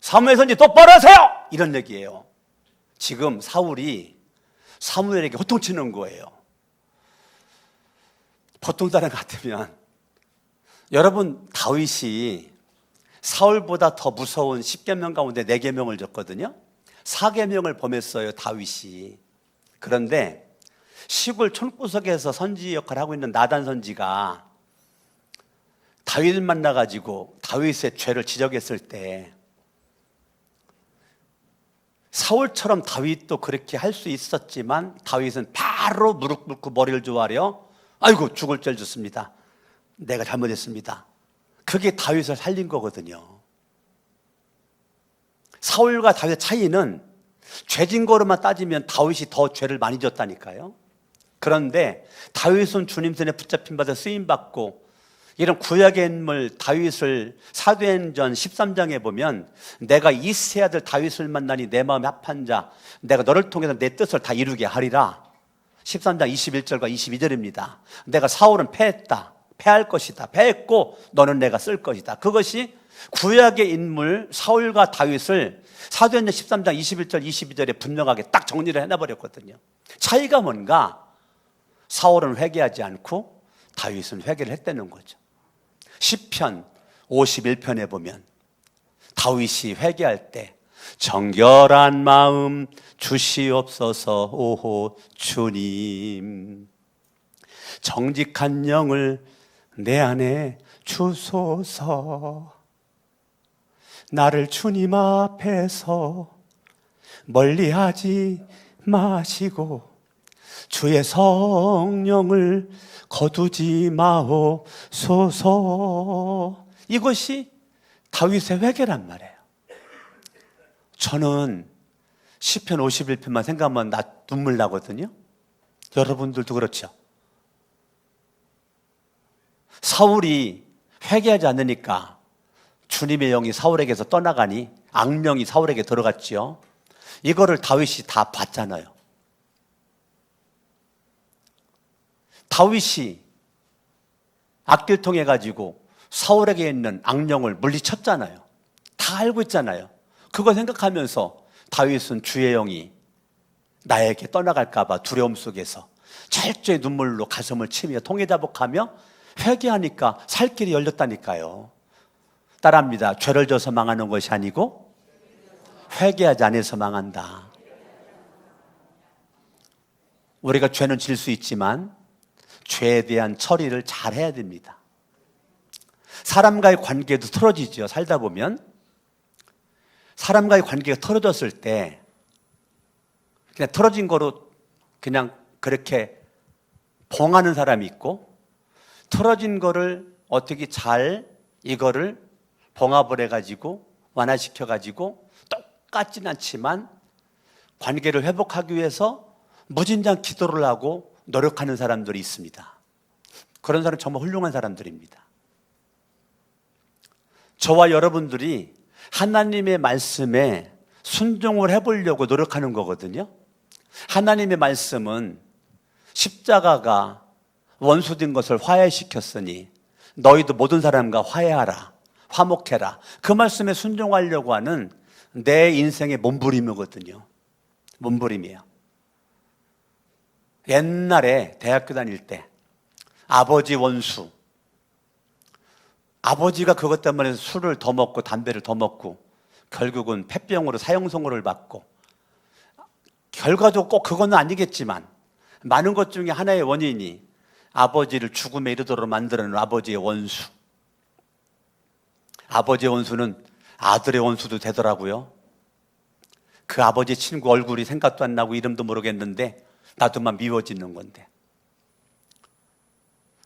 사무엘 선지 똑바로 하세요! 이런 얘기예요. 지금 사울이 사무엘에게 호통치는 거예요. 보통 사람 같으면 여러분 다윗이 사울보다 더 무서운 10계명 가운데 4계명을 줬거든요. 4계명을 범했어요 다윗이. 그런데 시골 촌구석에서 선지 역할을 하고 있는 나단 선지가 다윗을 만나가지고 다윗의 죄를 지적했을 때 사울처럼 다윗도 그렇게 할 수 있었지만 다윗은 바로 무릎 꿇고 머리를 조아려 아이고 죽을 죄를 졌습니다. 내가 잘못했습니다. 그게 다윗을 살린 거거든요. 사울과 다윗의 차이는 죄진 거로만 따지면 다윗이 더 죄를 많이 졌다니까요. 그런데 다윗은 주님 손에 붙잡힌 바다 쓰임받고 이런 구약의 인물 다윗을 사도행전 13장에 보면 내가 이새의 아들 다윗을 만나니 내 마음에 합한 자 내가 너를 통해서 내 뜻을 다 이루게 하리라. 13장 21절과 22절입니다. 내가 사울은 패했다. 패할 것이다. 패했고 너는 내가 쓸 것이다. 그것이 구약의 인물 사울과 다윗을 사도행전 13장 21절 22절에 분명하게 딱 정리를 해놔버렸거든요. 차이가 뭔가? 사울은 회개하지 않고 다윗은 회개를 했다는 거죠. 시편 51편에 보면 다윗이 회개할 때 정결한 마음 주시옵소서 오호 주님 정직한 영을 내 안에 주소서 나를 주님 앞에서 멀리하지 마시고 주의 성령을 거두지 마옵소서. 이것이 다윗의 회개란 말이에요. 저는 시편 51편만 생각하면 나 눈물 나거든요. 여러분들도 그렇죠. 사울이 회개하지 않으니까 주님의 영이 사울에게서 떠나가니 악령이 사울에게 들어갔지요. 이거를 다윗이 다 봤잖아요. 다윗이 악기를 통해 가지고 사울에게 있는 악령을 물리쳤잖아요. 다 알고 있잖아요. 그거 생각하면서 다윗은 주의 영이 나에게 떠나갈까 봐 두려움 속에서 철저히 눈물로 가슴을 치며 통회자복하며 회개하니까 살 길이 열렸다니까요. 따라합니다. 죄를 져서 망하는 것이 아니고 회개하지 않아서 망한다. 우리가 죄는 질 수 있지만 죄에 대한 처리를 잘 해야 됩니다. 사람과의 관계도 틀어지죠. 살다 보면 사람과의 관계가 틀어졌을 때 그냥 틀어진 거로 그냥 그렇게 봉하는 사람이 있고 틀어진 거를 어떻게 잘 이거를 봉합을 해가지고 완화시켜가지고 똑같진 않지만 관계를 회복하기 위해서 무진장 기도를 하고 노력하는 사람들이 있습니다. 그런 사람은 정말 훌륭한 사람들입니다. 저와 여러분들이 하나님의 말씀에 순종을 해보려고 노력하는 거거든요. 하나님의 말씀은 십자가가 원수된 것을 화해시켰으니 너희도 모든 사람과 화해하라, 화목해라. 그 말씀에 순종하려고 하는 내 인생의 몸부림이거든요. 몸부림이에요. 옛날에 대학교 다닐 때 아버지 원수, 아버지가 그것 때문에 술을 더 먹고 담배를 더 먹고 결국은 폐병으로 사형선고를 받고 결과적으로 꼭 그건 아니겠지만 많은 것 중에 하나의 원인이 아버지를 죽음에 이르도록 만들어놓은 아버지의 원수. 아버지의 원수는 아들의 원수도 되더라고요. 그 아버지 친구 얼굴이 생각도 안 나고 이름도 모르겠는데 나도만 미워지는 건데,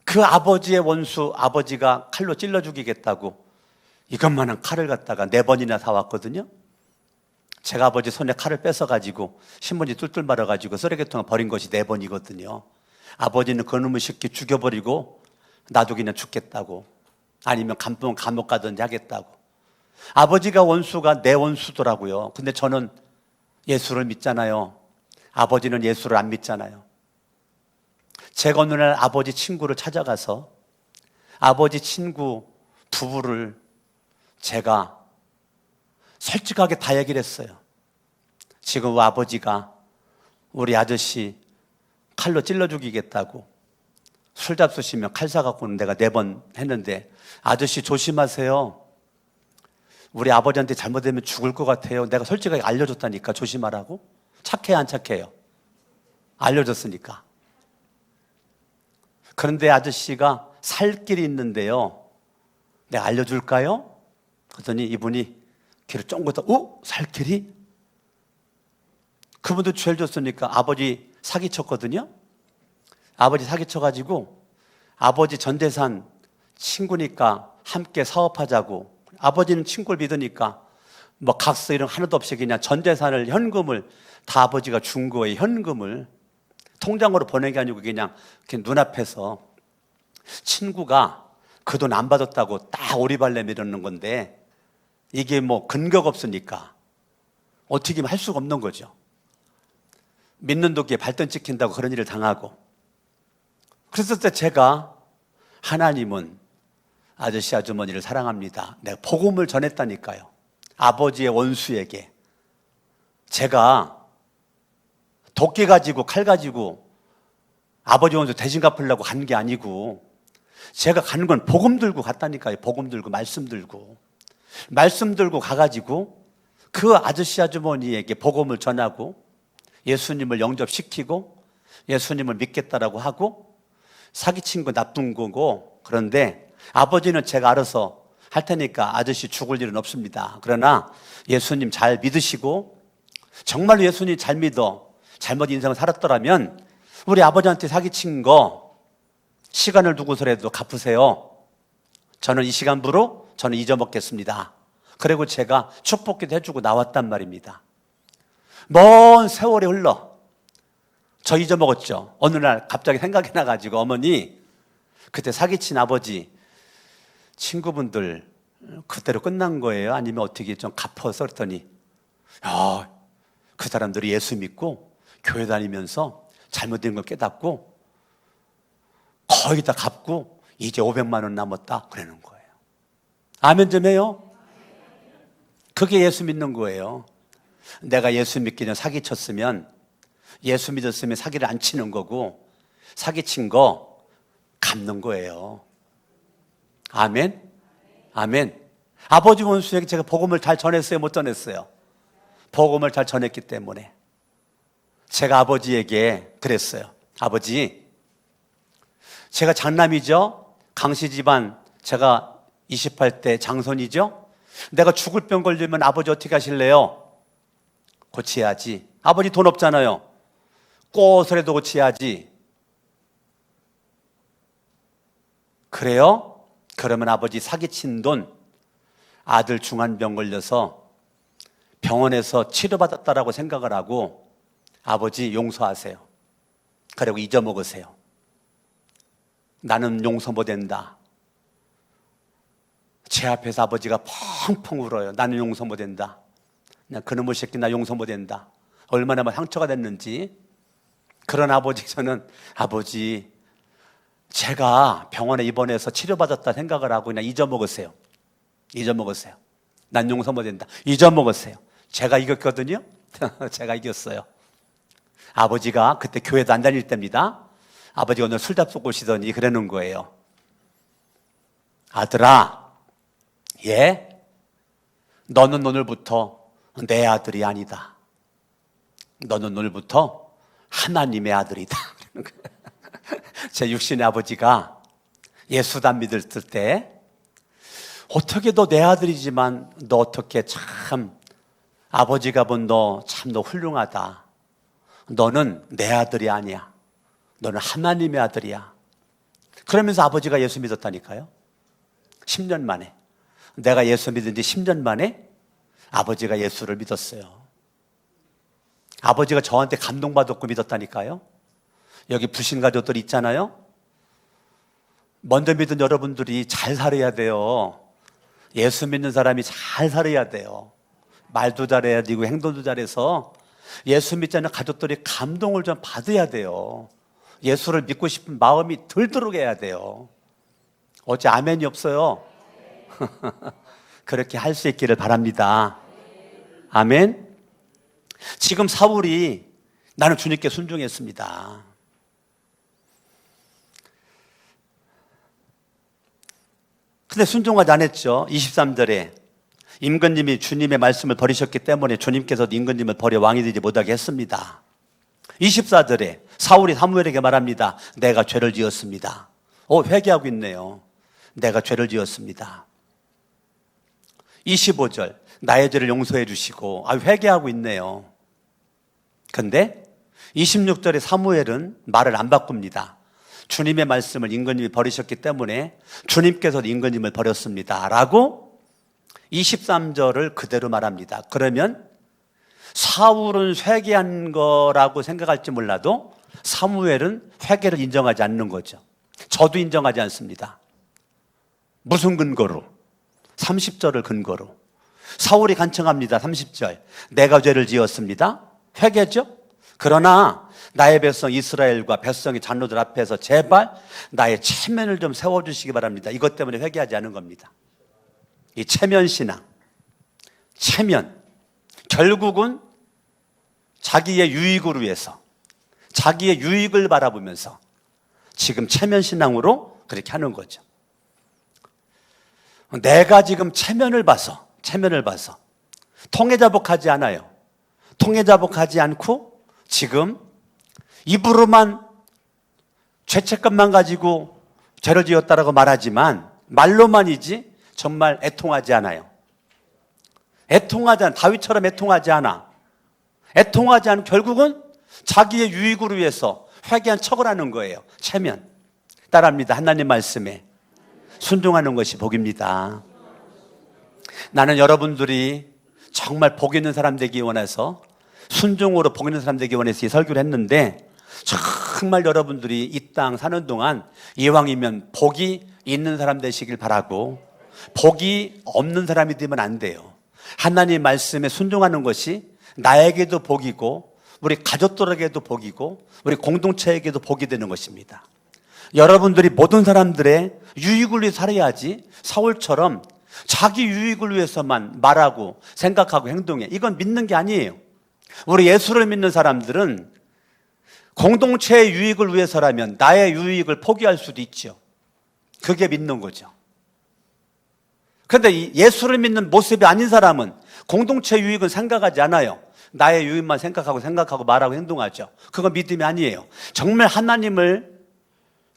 그 아버지의 원수 아버지가 칼로 찔러 죽이겠다고 이것만한 칼을 갖다가 4번이나 사왔거든요. 제가 아버지 손에 칼을 뺏어가지고 신문지 뚫뚫 말아가지고 쓰레기통에 버린 것이 4번이거든요. 아버지는 그놈을 쉽게 죽여버리고 나도 그냥 죽겠다고, 아니면 감옥 가든지 하겠다고. 아버지가 원수가 내 원수더라고요. 근데 저는 예수를 믿잖아요. 아버지는 예수를 안 믿잖아요. 제가 어느 날 아버지 친구를 찾아가서 아버지 친구 부부를 제가 솔직하게 다 얘기를 했어요. 지금 아버지가 우리 아저씨 칼로 찔러 죽이겠다고 술 잡수시면 칼 사갖고는 내가 4번 했는데, 아저씨 조심하세요. 우리 아버지한테 잘못되면 죽을 것 같아요. 내가 솔직하게 알려줬다니까, 조심하라고. 착해요, 안 착해요? 알려줬으니까. 그런데 아저씨가 살 길이 있는데요, 내가 알려줄까요? 그랬더니 이분이 귀를 쫑긋, 살 길이? 그분도 죄를 줬으니까 아버지 사기쳤거든요. 아버지 사기쳐가지고 아버지 전재산 친구니까 함께 사업하자고, 아버지는 친구를 믿으니까 뭐 각서 이런 하나도 없이 그냥 전재산을, 현금을 다 아버지가 준 거예요. 현금을 통장으로 보낸 게 아니고 그냥 눈앞에서. 친구가 그 돈 안 받았다고 딱 오리발내 밀었는 건데, 이게 뭐 근거가 없으니까 어떻게 할 수가 없는 거죠. 믿는 도끼에 발등 찍힌다고 그런 일을 당하고. 그랬을 때 제가, 하나님은 아저씨 아주머니를 사랑합니다, 내가 복음을 전했다니까요. 아버지의 원수에게. 제가 도끼 가지고 칼 가지고 아버지 원수 대신 갚으려고 간 게 아니고, 제가 가는 건 복음 들고 갔다니까요. 복음 들고, 말씀 들고. 말씀 들고 가가지고 그 아저씨 아주머니에게 복음을 전하고 예수님을 영접시키고 예수님을 믿겠다라고 하고, 사기친 거 나쁜 거고. 그런데 아버지는 제가 알아서 할 테니까 아저씨 죽을 일은 없습니다. 그러나 예수님 잘 믿으시고, 정말로 예수님 잘 믿어 잘못 인생을 살았더라면 우리 아버지한테 사기친 거 시간을 두고서라도 갚으세요. 저는 이 시간부로 저는 잊어먹겠습니다. 그리고 제가 축복기도 해주고 나왔단 말입니다. 먼 세월이 흘러 저 잊어먹었죠. 어느 날 갑자기 생각이 나가지고, 어머니 그때 사기친 아버지 친구분들 그대로 끝난 거예요? 아니면 어떻게 좀 갚아서? 그랬더니 그 사람들이 예수 믿고 교회 다니면서 잘못된 걸 깨닫고 거의 다 갚고 이제 500만 원 남았다 그러는 거예요. 아멘 좀 해요. 그게 예수 믿는 거예요. 내가 예수 믿기 전에 사기쳤으면, 예수 믿었으면 사기를 안 치는 거고, 사기친 거 갚는 거예요. 아멘? 아멘. 아버지 원수에게 제가 복음을 잘 전했어요, 못 전했어요? 복음을 잘 전했기 때문에. 제가 아버지에게 그랬어요. 아버지, 제가 장남이죠? 강씨 집안, 제가 28대 장손이죠? 내가 죽을 병 걸리면 아버지 어떻게 하실래요? 고치야지. 아버지 돈 없잖아요. 꽃이라도 고치야지. 그래요? 그러면 아버지 사기친 돈, 아들 중환병 걸려서 병원에서 치료받았다라고 생각을 하고 아버지 용서하세요. 그리고 잊어먹으세요. 나는 용서 못한다. 제 앞에서 아버지가 펑펑 울어요. 나는 용서 못한다. 그놈의 새끼 나 용서 못한다. 얼마나 상처가 됐는지. 그런 아버지, 저는 아버지 제가 병원에 입원해서 치료받았다 생각을 하고 그냥 잊어먹으세요. 잊어먹으세요. 난 용서 못한다. 잊어먹으세요. 제가 이겼거든요. 제가 이겼어요. 아버지가 그때 교회도 안 다닐 때입니다. 아버지가 오늘 술 잡수고 오시더니 그러는 거예요. 아들아, 너는 오늘부터 내 아들이 아니다. 너는 오늘부터 하나님의 아들이다. 제 육신의 아버지가 예수단 믿을 때 어떻게 너 내 아들이지만 너 어떻게 참 아버지가 본 너 참 너 훌륭하다. 너는 내 아들이 아니야. 너는 하나님의 아들이야. 그러면서 아버지가 예수 믿었다니까요. 10년 만에. 내가 예수 믿은 지 10년 만에 아버지가 예수를 믿었어요. 아버지가 저한테 감동받았고 믿었다니까요. 여기 부신 가족들 있잖아요. 먼저 믿은 여러분들이 잘 살아야 돼요. 예수 믿는 사람이 잘 살아야 돼요. 말도 잘해야 되고 행동도 잘해서 예수 믿지 않는 가족들이 감동을 좀 받아야 돼요. 예수를 믿고 싶은 마음이 들도록 해야 돼요. 어째 아멘이 없어요? 그렇게 할 수 있기를 바랍니다. 아멘. 지금 사울이 나는 주님께 순종했습니다. 근데 순종하지 않았죠. 23절에 임금님이 주님의 말씀을 버리셨기 때문에 주님께서 임금님을 버려 왕이 되지 못하게 했습니다. 24절에 사울이 사무엘에게 말합니다. 내가 죄를 지었습니다. 회개하고 있네요. 내가 죄를 지었습니다. 25절 나의 죄를 용서해 주시고 회개하고 있네요. 근데 26절에 사무엘은 말을 안 바꿉니다. 주님의 말씀을 임금님이 버리셨기 때문에 주님께서 임금님을 버렸습니다 라고 23절을 그대로 말합니다. 그러면 사울은 회개한 거라고 생각할지 몰라도 사무엘은 회개를 인정하지 않는 거죠. 저도 인정하지 않습니다. 무슨 근거로? 30절을 근거로. 사울이 간청합니다. 30절 내가 죄를 지었습니다. 회개죠. 그러나 나의 백성 이스라엘과 백성의 장로들 앞에서 제발 나의 체면을 좀 세워주시기 바랍니다. 이것 때문에 회개하지 않은 겁니다. 이 체면신앙, 체면, 결국은 자기의 유익을 위해서, 자기의 유익을 바라보면서 지금 체면신앙으로 그렇게 하는 거죠. 내가 지금 체면을 봐서 통해자복하지 않아요. 통해자복하지 않고 지금 입으로만 죄책감만 가지고 죄를 지었다라고 말하지만 말로만이지 정말 애통하지 않아요. 애통하지 않아. 다윗처럼 애통하지 않아. 애통하지 않은 결국은 자기의 유익을 위해서 회개한 척을 하는 거예요. 체면. 따라합니다. 하나님 말씀에 순종하는 것이 복입니다. 나는 여러분들이 정말 복 있는 사람 되기 원해서 순종으로 복 있는 사람 되기 원해서 이 설교를 했는데 정말 여러분들이 이 땅 사는 동안 이왕이면 복이 있는 사람 되시길 바라고 복이 없는 사람이 되면 안 돼요. 하나님 말씀에 순종하는 것이 나에게도 복이고 우리 가족들에게도 복이고 우리 공동체에게도 복이 되는 것입니다. 여러분들이 모든 사람들의 유익을 위해 살아야지 사울처럼 자기 유익을 위해서만 말하고 생각하고 행동해. 이건 믿는 게 아니에요. 우리 예수를 믿는 사람들은 공동체의 유익을 위해서라면 나의 유익을 포기할 수도 있죠. 그게 믿는 거죠. 그런데 예수를 믿는 모습이 아닌 사람은 공동체 유익은 생각하지 않아요. 나의 유익만 생각하고 말하고 행동하죠. 그건 믿음이 아니에요. 정말 하나님을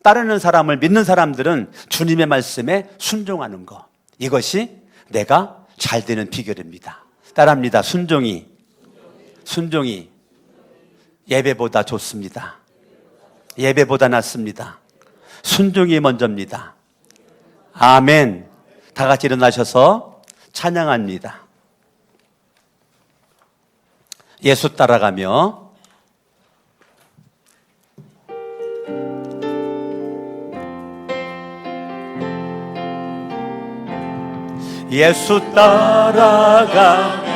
따르는 사람을 믿는 사람들은 주님의 말씀에 순종하는 것. 이것이 내가 잘 되는 비결입니다. 따라합니다. 순종이 예배보다 좋습니다. 예배보다 낫습니다. 순종이 먼저입니다. 아멘. 다 같이 일어나셔서 찬양합니다. 예수 따라가며 예수 따라가며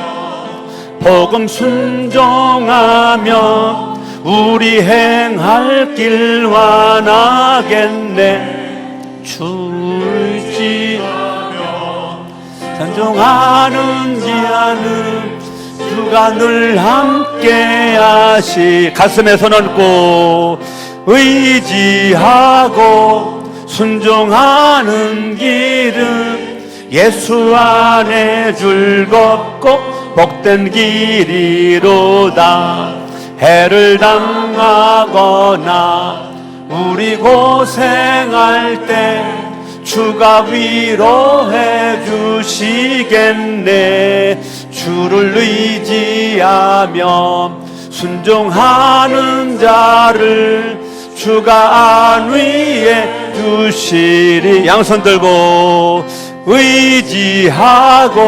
복음 순종하며 우리 행할 길 완하겠네. 출지하며 순종하는지 아는 주가 늘 함께 하시. 가슴에 손 얹고 의지하고 순종하는 길은 예수 안에 즐겁고 복된 길이로다. 해를 당하거나 우리 고생할 때 주가 위로해 주시겠네. 주를 의지하며 순종하는 자를 주가 안위해 주시리. 양손 들고 의지하고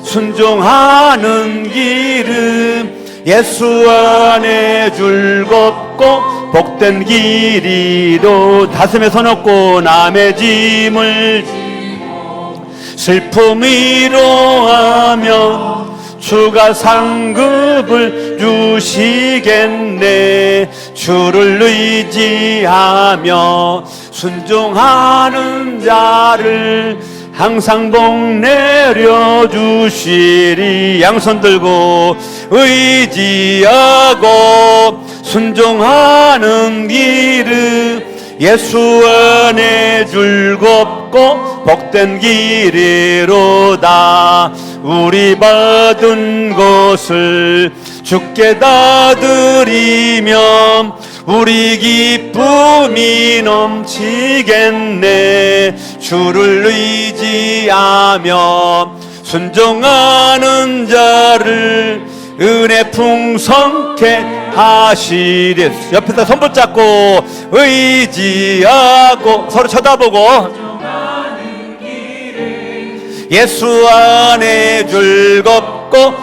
순종하는 길은 예수 안에 즐겁고 복된 길이로. 가슴에 손 얹고 남의 짐을 슬픔 위로하며 주가 상급을 주시겠네. 주를 의지하며 순종하는 자를 항상 복 내려주시리. 양손 들고 의지하고 순종하는 길은 예수 안에 즐겁고 복된 길이로다. 우리 받은 것을 주께 다 드리면 우리 기쁨이 넘치겠네. 주를 의지하며 순종하는 자를 은혜 풍성케 하시리. 옆에서 손 붙잡고 의지하고 서로 쳐다보고 예수 안에 즐겁고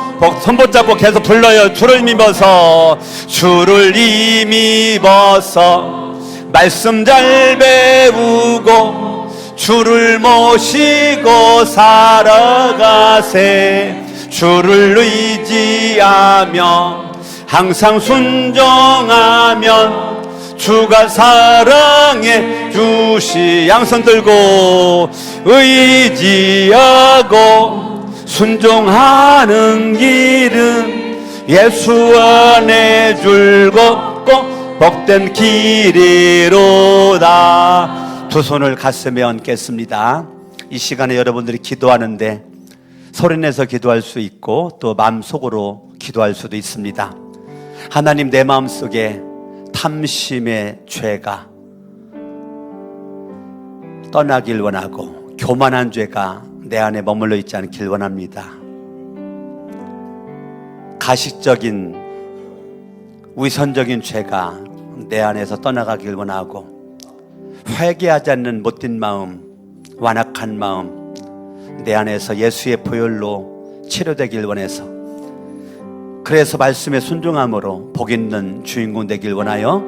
손 붙잡고 계속 불러요. 주를 힘입어서 주를 힘입어서 말씀 잘 배우고 주를 모시고 살아가세. 주를 의지하며 항상 순종하면 주가 사랑해 주시. 양손 들고 의지하고 순종하는 길은 예수 안에 즐겁고 복된 길이로다. 두 손을 가슴에 얹겠습니다. 이 시간에 여러분들이 기도하는데 소리내서 기도할 수 있고 또 마음속으로 기도할 수도 있습니다. 하나님, 내 마음속에 탐심의 죄가 떠나길 원하고 교만한 죄가 내 안에 머물러 있지 않길 원합니다. 가식적인 위선적인 죄가 내 안에서 떠나가길 원하고 회개하지 않는 못된 마음, 완악한 마음 내 안에서 예수의 보혈로 치료되길 원해서, 그래서 말씀에 순종함으로 복 있는 주인공 되길 원하여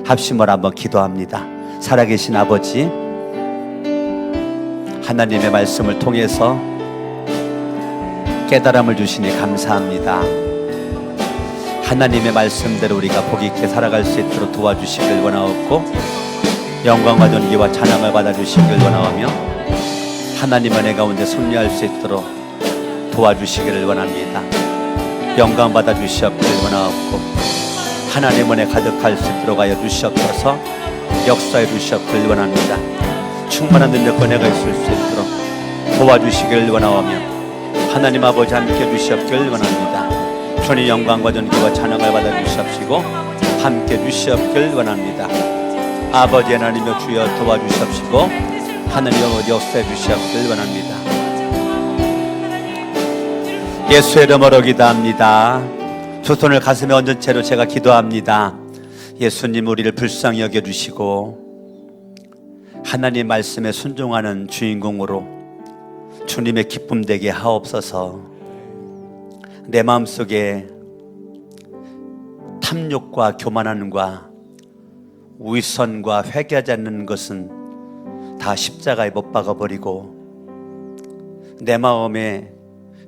합심을 한번 기도합니다. 살아계신 아버지, 하나님의 말씀을 통해서 깨달음을 주시니 감사합니다. 하나님의 말씀대로 우리가 복 있게 살아갈 수 있도록 도와주시길 원하옵고 영광과 존귀와 찬양을 받아주시길 원하오며 하나님 은혜 가운데 승리할 수 있도록 도와주시기를 원합니다. 영광 받아주시옵길 원하옵고 하나님 은혜 가득할 수 있도록 하여 주시옵소서. 역사해 주시옵길 원합니다. 충만한 능력과 은혜가 있을 수 있도록 도와주시길 원하오며 하나님 아버지 함께 주시옵길 원합니다. 주님 영광과 존귀와 찬양을 받아주시옵시고 함께 주시옵길 원합니다. 아버지 하나님여 주여 도와주시옵시고 하나님 아버지 역사해 주시옵길 원합니다. 예수의 이름으로 기도합니다. 두 손을 가슴에 얹은 채로 제가 기도합니다. 예수님, 우리를 불쌍히 여겨주시고 하나님 말씀에 순종하는 주인공으로 주님의 기쁨 되게 하옵소서. 내 마음속에 탐욕과 교만함과 위선과 회개하지 않는 것은 다 십자가에 못 박아버리고 내 마음에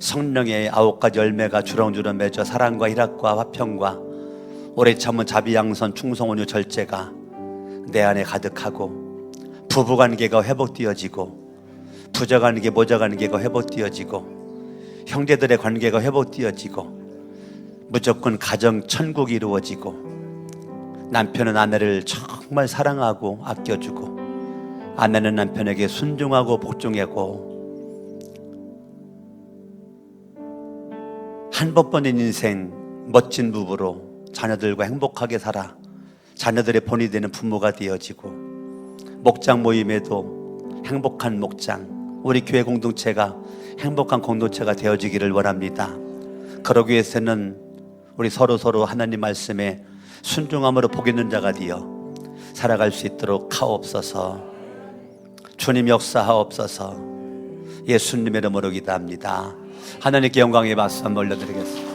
성령의 9가지 열매가 주렁주렁 맺어 사랑과 희락과 화평과 오래 참은 자비, 양선, 충성, 온유, 절제가 내 안에 가득하고 부부관계가 회복되어지고 부자관계, 모자관계가 회복되어지고 형제들의 관계가 회복되어지고 무조건 가정 천국이 이루어지고 남편은 아내를 정말 사랑하고 아껴주고 아내는 남편에게 순종하고 복종하고 한 번뿐인 인생 멋진 부부로 자녀들과 행복하게 살아 자녀들의 본이 되는 부모가 되어지고, 목장 모임에도 행복한 목장, 우리 교회 공동체가 행복한 공동체가 되어지기를 원합니다. 그러기 위해서는 우리 서로 하나님 말씀에 순종함으로 복 있는 자가 되어 살아갈 수 있도록 하옵소서. 주님 역사하옵소서. 예수님의 이름으로 기도합니다. 하나님께 영광의 박수 한번 올려드리겠습니다.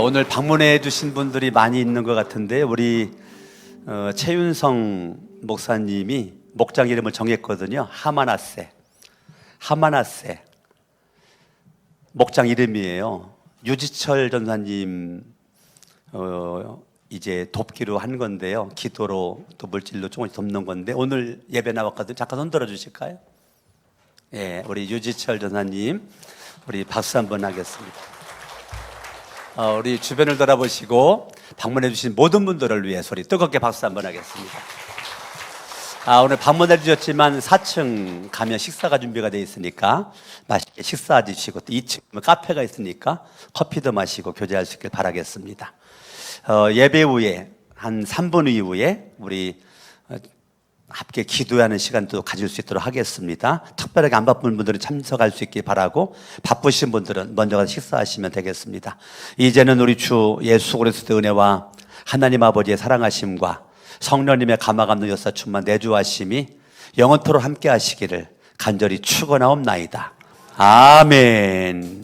오늘 방문해 주신 분들이 많이 있는 것 같은데, 우리 최윤성 목사님이 목장 이름을 정했거든요. 하마나세 목장 이름이에요. 유지철 전사님 이제 돕기로 한 건데요. 기도로 또 물질로 조금씩 돕는 건데, 오늘 예배 나왔거든요. 잠깐 손 들어 주실까요? 예, 우리 유지철 전사님, 우리 박수 한번 하겠습니다. 우리 주변을 돌아보시고 방문해 주신 모든 분들을 위해 소리 뜨겁게 박수 한번 하겠습니다. 오늘 방문해 주셨지만 4층 가면 식사가 준비가 되어 있으니까 맛있게 식사해 주시고, 또 2층 카페가 있으니까 커피도 마시고 교제할 수 있길 바라겠습니다. 예배 후에 한 3분 이후에 우리 함께 기도하는 시간도 가질 수 있도록 하겠습니다. 특별하게 안 바쁜 분들은 참석할 수 있길 바라고, 바쁘신 분들은 먼저 가서 식사하시면 되겠습니다. 이제는 우리 주 예수 그리스도의 은혜와 하나님 아버지의 사랑하심과 성령님의 감화감동 역사 충만 내주하심이 영원토록 함께 하시기를 간절히 축원하옵나이다. 아멘.